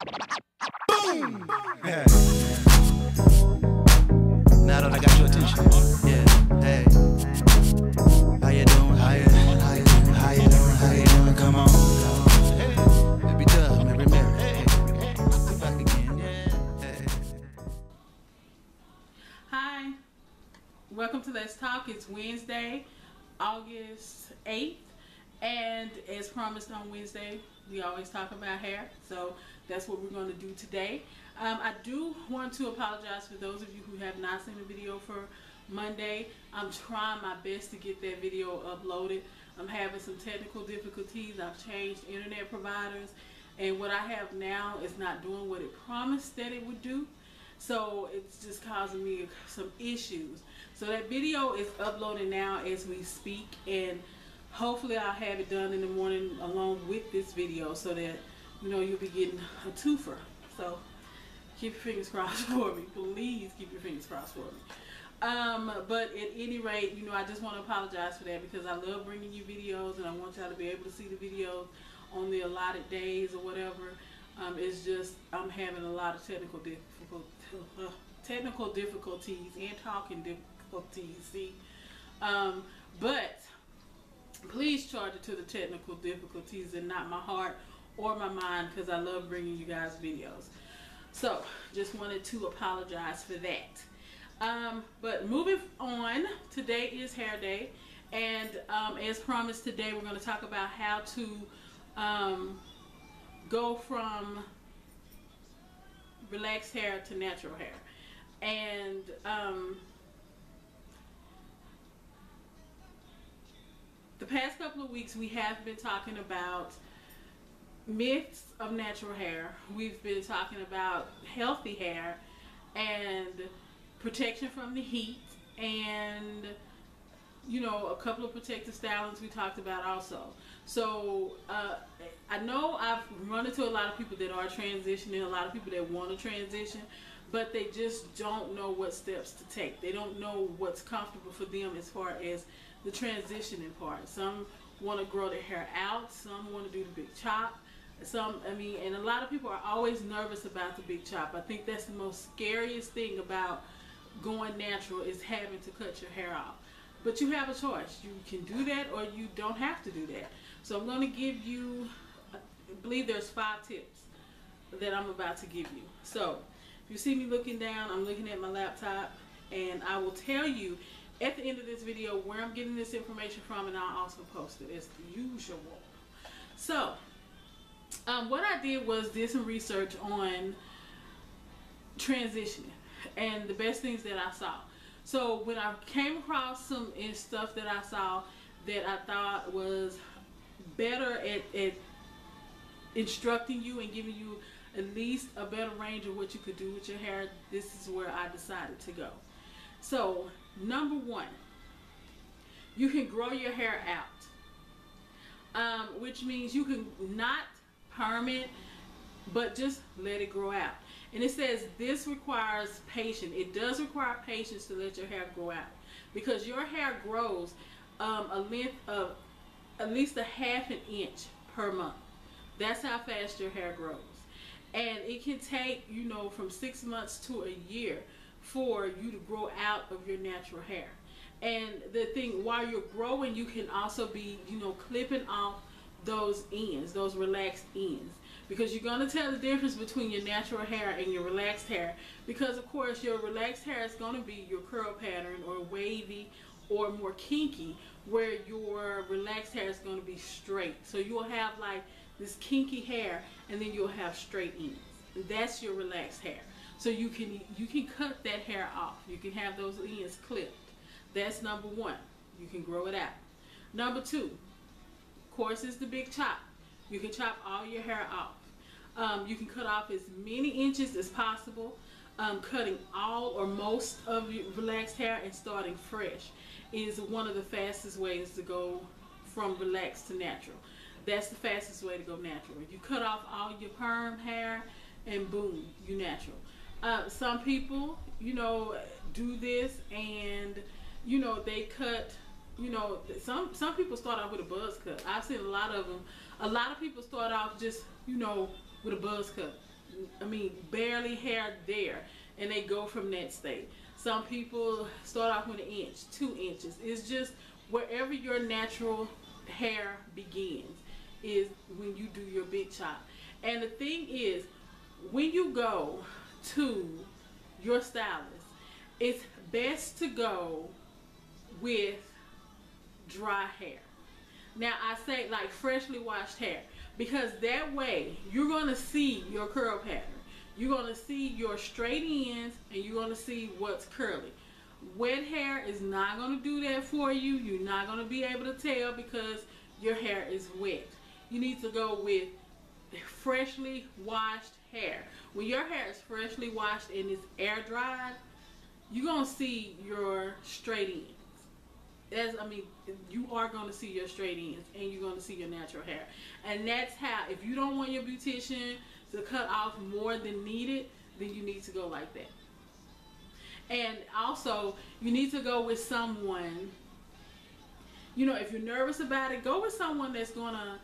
Boom! Yeah. Now that I got your attention, yeah, hey. How you doing? How you doing? Come on. Hey, baby Dub, Mary Mary. Hey, we're back again. Hey. Hi, welcome to Let's Talk. It's Wednesday, August 8th, and as promised on Wednesday, we always talk about hair, so that's what we're going to do today. I do want to apologize for those of you who have not seen the video for Monday. I'm trying my best to get that video uploaded. I'm having some technical difficulties. I've changed internet providers, and what I have now is not doing what it promised that it would do. So it's just causing me some issues. So that video is uploading now as we speak, and hopefully I'll have it done in the morning along with this video so that, you know, you'll be getting a twofer. So keep your fingers crossed for me. Please keep your fingers crossed for me. But at any rate, you know, I just want to apologize for that because I love bringing you videos and I want y'all to be able to see the videos on the allotted days or whatever. It's just I'm having a lot of technical difficulties and talking difficulties, see. But please charge it to the technical difficulties and not my heart or my mind, because I love bringing you guys videos. So just wanted to apologize for that. But moving on, today is hair day, and as promised, today we're going to talk about how to go from relaxed hair to natural hair. And the past couple of weeks we have been talking about myths of natural hair. We've been talking about healthy hair and protection from the heat, and you know, a couple of protective stylings we talked about also. So I know I've run into a lot of people that are transitioning, a lot of people that want to transition, but they just don't know what steps to take. They don't know what's comfortable for them as far as the transitioning part. Some want to grow their hair out, some want to do the big chop, and a lot of people are always nervous about the big chop. I think that's the most scariest thing about going natural, is having to cut your hair off. But you have a choice. You can do that or you don't have to do that. So I'm going to give you, I believe there's 5 tips that I'm about to give you. So if you see me looking down, I'm looking at my laptop, and I will tell you at the end of this video where I'm getting this information from, and I'll also post it as usual. So what I did was did some research on transitioning and the best things that I saw. So when I came across some stuff that I saw that I thought was better at instructing you and giving you at least a better range of what you could do with your hair, this is where I decided to go. So number 1, you can grow your hair out, which means you can not perm it, but just let it grow out. And it says this requires patience. It does require patience to let your hair grow out, because your hair grows a length of at least a ½ inch per month. That's how fast your hair grows. And it can take, you know, from 6 months to a year for you to grow out of your natural hair. And the thing, while you're growing, you can also be, you know, clipping off those ends, those relaxed ends, because you're going to tell the difference between your natural hair and your relaxed hair, because of course your relaxed hair is going to be your curl pattern or wavy or more kinky, where your relaxed hair is going to be straight. So you'll have like this kinky hair, and then you'll have straight ends. That's your relaxed hair. So you can cut that hair off. You can have those ends clipped. That's number 1. You can grow it out. Number 2, of course, is the big chop. You can chop all your hair off. You can cut off as many inches as possible. Cutting all or most of your relaxed hair and starting fresh is one of the fastest ways to go from relaxed to natural. That's the fastest way to go natural. You cut off all your perm hair and boom, you natural. Some people, you know, do this, and you know, they cut, you know, some people start off with a buzz cut. I've seen a lot of them. A lot of people start off just, you know, with a buzz cut. barely hair there, and they go from that state. Some people start off with 1 inch, 2 inches. It's just wherever your natural hair begins is when you do your big chop. And the thing is, when you go to your stylist, it's best to go with dry hair. Now I say like freshly washed hair, because that way you're going to see your curl pattern. You're going to see your straight ends, and you're going to see what's curly. Wet hair is not going to do that for you. You're not going to be able to tell because your hair is wet. You need to go with freshly washed hair. When your hair is freshly washed and it's air dried, you're going to see your straight ends. You are going to see your straight ends, and you're going to see your natural hair. And that's how, if you don't want your beautician to cut off more than needed, then you need to go like that. And also, you need to go with someone, if you're nervous about it, go with someone that's going to,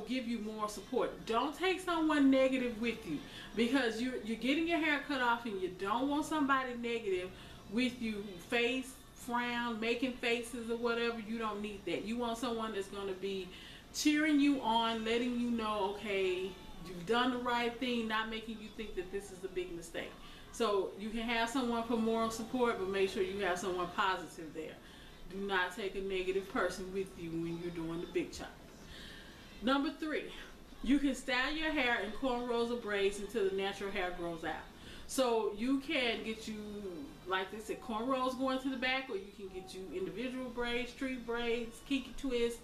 give you more support. Don't take someone negative with you, because you're getting your hair cut off, and you don't want somebody negative with you, face, frown, making faces or whatever. You don't need that. You want someone that's going to be cheering you on, letting you know, okay, you've done the right thing, not making you think that this is a big mistake. So you can have someone for moral support, but make sure you have someone positive there. Do not take a negative person with you when you're doing the big chop. Number 3, you can style your hair in cornrows or braids until the natural hair grows out. So you can get you, like they said, cornrows going to the back, or you can get you individual braids, street braids, kinky twists,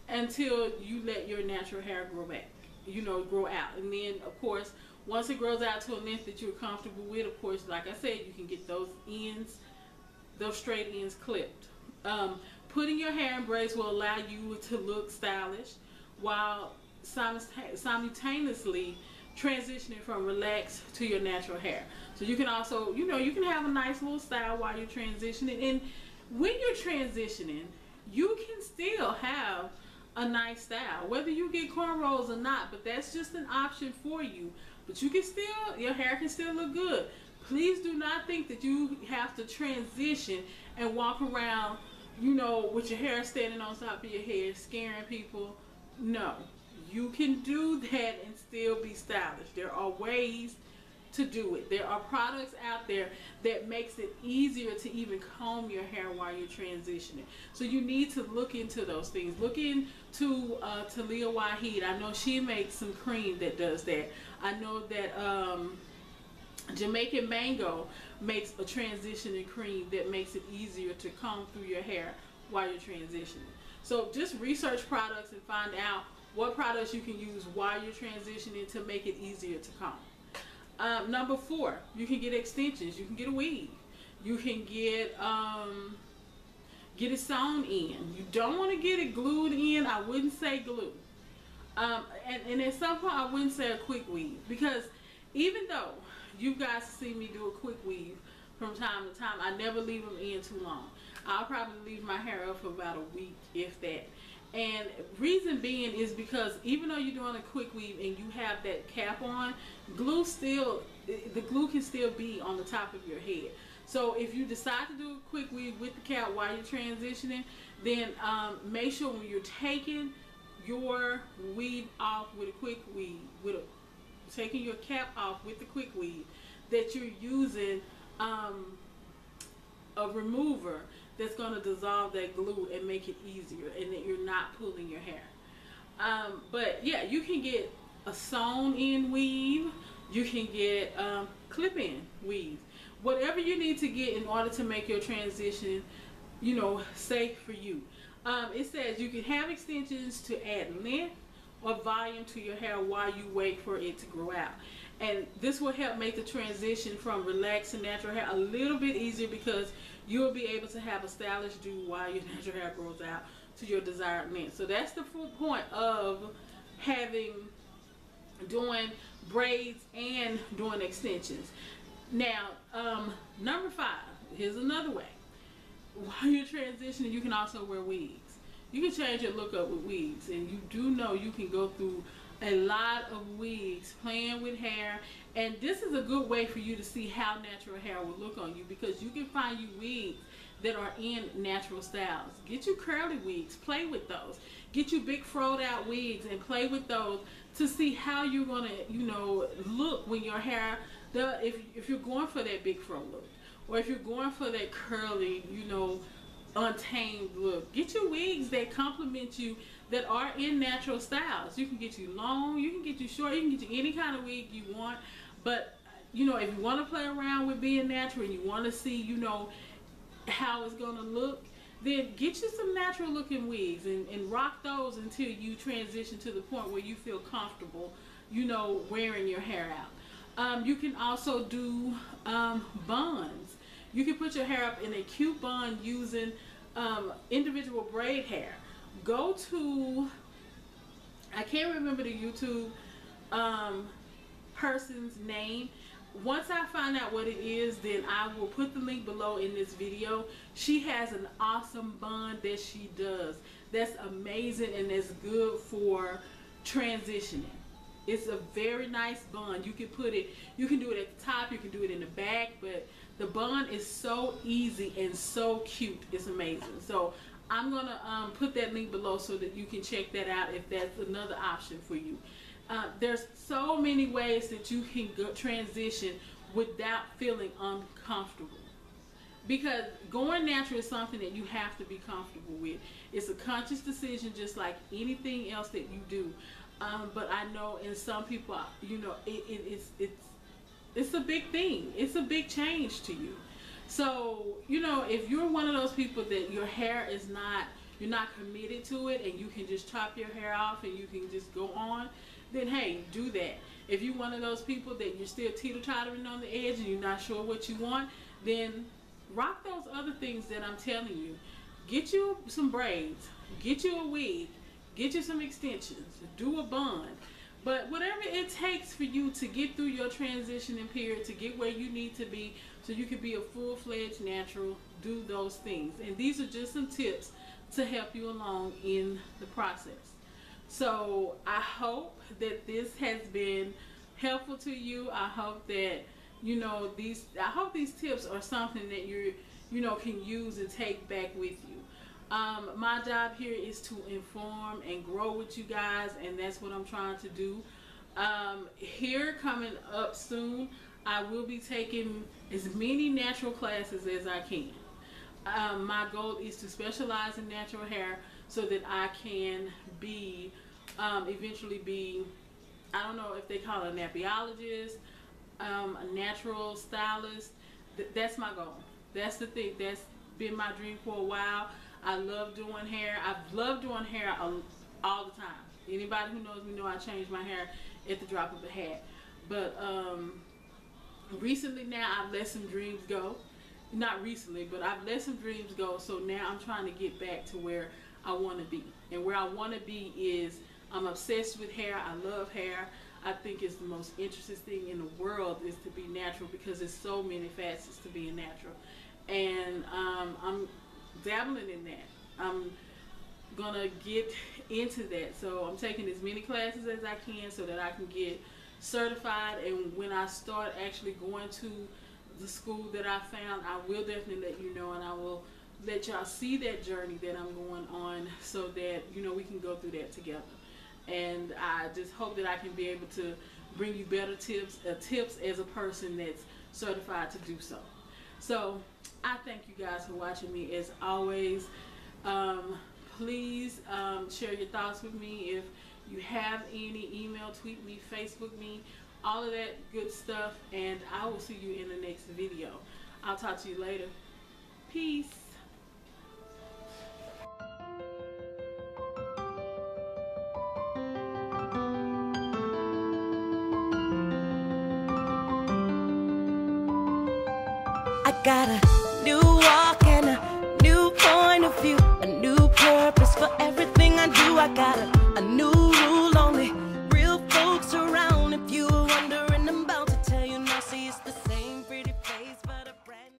until you let your natural hair grow back, grow out. And then, of course, once it grows out to a length that you're comfortable with, of course, like I said, you can get those ends, those straight ends clipped. Putting your hair in braids will allow you to look stylish while simultaneously transitioning from relaxed to your natural hair. So you can also, you can have a nice little style while you're transitioning. And when you're transitioning, you can still have a nice style, whether you get cornrows or not, but that's just an option for you. But you can still, your hair can still look good. Please do not think that you have to transition and walk around, with your hair standing on top of your head, scaring people. No, you can do that and still be stylish. There are ways to do it. There are products out there that makes it easier to even comb your hair while you're transitioning. So you need to look into those things. Look into Talia Waheed. I know she makes some cream that does that. I know that Jamaican Mango makes a transitioning cream that makes it easier to comb through your hair while you're transitioning. So just research products and find out what products you can use while you're transitioning to make it easier to comb. Number 4, you can get extensions. You can get a weave. You can get it sewn in. You don't want to get it glued in. I wouldn't say glue. And at some point, I wouldn't say a quick weave, because even though you guys see me do a quick weave from time to time, I never leave them in too long. I'll probably leave my hair up for about a week, if that. And reason being is because even though you're doing a quick weave and you have that cap on, the glue can still be on the top of your head. So if you decide to do a quick weave with the cap while you're transitioning, then make sure when you're taking your weave off with a quick weave, taking your cap off with the quick weave, that you're using a remover that's going to dissolve that glue and make it easier, and that you're not pulling your hair. But yeah, you can get a sewn in weave. You can get clip-in weave. Whatever you need to get in order to make your transition, safe for you. It says you can have extensions to add length or volume to your hair while you wait for it to grow out. And this will help make the transition from relaxed to natural hair a little bit easier, because you'll be able to have a stylish do while your natural hair grows out to your desired length. So that's the full point of doing braids and doing extensions. Now, number 5, here's another way. While you're transitioning, you can also wear wigs. You can change your look up with wigs, and you do know you can go through a lot of wigs, playing with hair, and this is a good way for you to see how natural hair will look on you, because you can find you wigs that are in natural styles. Get you curly wigs, play with those. Get you big froed out wigs and play with those to see how you're gonna, you know, look when your hair, if you're going for that big fro look, or if you're going for that curly, you know, untamed look. Get you wigs that complement you, that are in natural styles. You can get you long, you can get you short, you can get you any kind of wig you want. But, you know, if you want to play around with being natural and you want to see, you know, how it's going to look, then get you some natural looking wigs and rock those until you transition to the point where you feel comfortable, you know, wearing your hair out. You can also do buns. You can put your hair up in a cute bun using individual braid hair. Go to, I can't remember the YouTube person's name. Once I find out what it is, then I will put the link below in this video. She has an awesome bun that she does. That's amazing, and that's good for transitioning. It's a very nice bun. You can put it, you can do it at the top, you can do it in the back, but the bun is so easy and so cute. It's amazing. So I'm gonna put that link below so that you can check that out if that's another option for you. There's so many ways that you can transition without feeling uncomfortable, because going natural is something that you have to be comfortable with. It's a conscious decision, just like anything else that you do. But I know in some people, you know, it's a big thing. It's a big change to you. So, you know, if you're one of those people that your hair is not, you're not committed to it, and you can just chop your hair off and you can just go on, then hey, do that. If you're one of those people that you're still teeter-tottering on the edge and you're not sure what you want, then rock those other things that I'm telling you. Get you some braids, get you a wig, get you some extensions, do a bun. But whatever it takes for you to get through your transitioning period, to get where you need to be so you can be a full-fledged natural, do those things. And these are just some tips to help you along in the process. So I hope that this has been helpful to you. I hope that, you know, I hope these tips are something that you know, can use and take back with you. My job here is to inform and grow with you guys, and that's what I'm trying to do. Here coming up soon, I will be taking as many natural classes as I can. My goal is to specialize in natural hair so that I can be, eventually be, I don't know if they call it a napiologist, a natural stylist. That's my goal. That's the thing. That's been my dream for a while. I love doing hair. I've loved doing hair all the time. Anybody who knows me know I change my hair at the drop of a hat. But recently now I've let some dreams go. Not recently, but I've let some dreams go. So now I'm trying to get back to where I want to be. And where I want to be is, I'm obsessed with hair. I love hair. I think it's the most interesting thing in the world is to be natural, because there's so many facets to being natural. And I'm dabbling in that. I'm gonna get into that. So I'm taking as many classes as I can so that I can get certified. And when I start actually going to the school that I found, I will definitely let you know, and I will let y'all see that journey that I'm going on, so that, you know, we can go through that together. And I just hope that I can be able to bring you better tips as a person that's certified to do so. So I thank you guys for watching me as always. Please share your thoughts with me. If you have any, email, tweet me, Facebook me, all of that good stuff. And I will see you in the next video. I'll talk to you later. Peace. I gotta